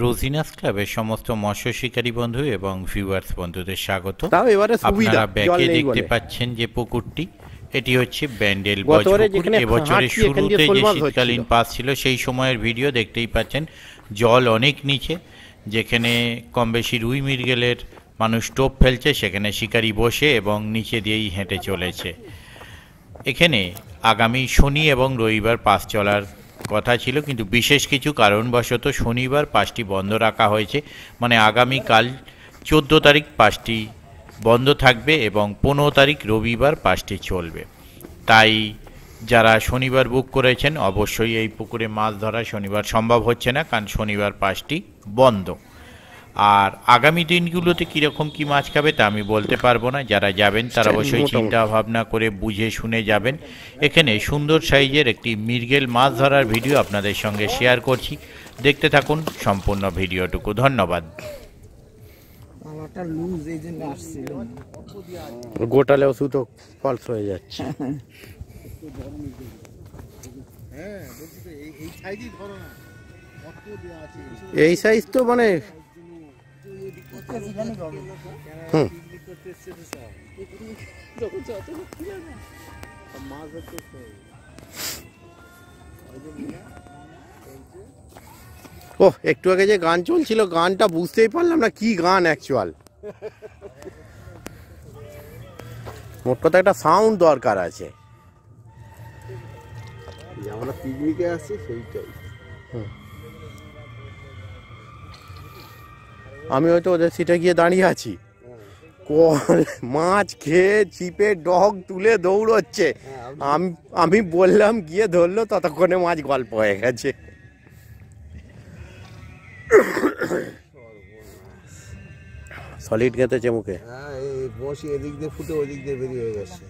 রোজিনাস ক্লাবের সমস্ত মৎস্য শিকারী বন্ধু এবং ভিউয়ার্স বন্ধুদের স্বাগত। তাও এবারে সুবিধা, আপনারা জল ব্যাকে নেই দেখতে বলে। পাচ্ছেন যে পুকুরটি, এটি হচ্ছে ব্যান্ডেল গতবারে বজপুকুর। যেখানে এবছরের হাঁটছি এখান দিয়ে শুরুতে শোল যে মাছ শীতকালীন হচ্ছিল। পাস ছিল সেই সময়ের ভিডিও দেখতেই পাচ্ছেন। জল অনেক নিচে, যেখানে কম বেশি রুই মৃগেলের মানুষ টোপ ফেলছে, সেখানে শিকারী বসে এবং নিচে দিয়েই হেঁটে চলেছে। এখানে আগামী শনি এবং রবিবার পাস চলার কথা ছিল, কিন্তু বিশেষ কিছু কারণবশত শনিবার পাসটি বন্ধ রাখা হয়েছে। মানে আগামীকাল 14 তারিখ পাসটি বন্ধ থাকবে এবং 15 তারিখ রবিবার পাসটি চলবে। তাই যারা শনিবার বুক করেছেন অবশ্যই এই পুকুরে মাছ ধরা শনিবার সম্ভব হচ্ছে না, কারণ শনিবার পাসটি বন্ধ। আর আগামী দিনগুলোতে কীরকম কী মাছ খাবে তা আমি বলতে পারবো না। যারা যাবেন তারা অবশ্যই চিন্তা ভাবনা করে বুঝে শুনে যাবেন। এখানে সুন্দর সাইজের একটি মৃগেল মাছ ধরার ভিডিও আপনাদের সঙ্গে শেয়ার করছি, দেখতে থাকুন সম্পূর্ণ ভিডিওটুকু। ধন্যবাদ। গোটালেও সুতো ফলস হয়ে যাচ্ছে। এই সাইজ তো মানে ও একটু আগে যে গান চলছিল, গানটা বুঝতেই পারলাম না কি গান অ্যাকচুয়াল। মোট কথা একটা সাউন্ড দরকার আছে। আমরা পিকনিকে আসছি সেইটাই। আমি হয়তো ওদের সিটে গিয়ে দাঁড়িয়ে আছি, কল মাছ খেয়ে চিপে ডগ তুলে দৌড়চ্ছে। আমি বললাম গিয়ে ধরলো, ততক্ষণে মাছ গল্প হয়ে গেছে। সলিড গেঁথেছে মুখে। হ্যাঁ, এই বসি এদিক দিয়ে ফুটে ওদিক দিয়ে বেরিয়ে হয়ে গেছে।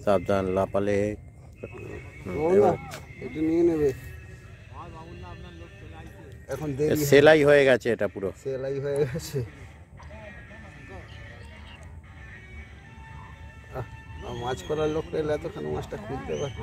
সাবধান, লাপালে। একটু নিয়ে নেবে, এখন দেরি সেলাই হয়ে গেছে, এটা পুরো সেলাই হয়ে গেছে। মাছ করার লোক পেলে এতখানি মাছটা খুলতে পারত।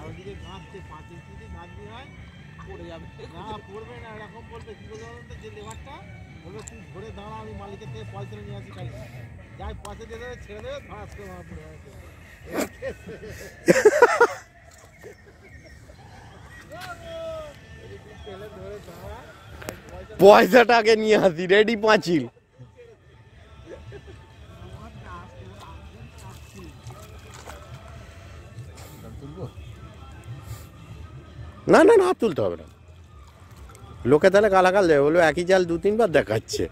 পয়সাটা আগে নিয়ে আসি, রেডি পাঁচিল। না না না, তুলতে হবে না। লোকে তাহলে গালাগাল দেবে, বলবে একই জাল 2-3 বার দেখাচ্ছে।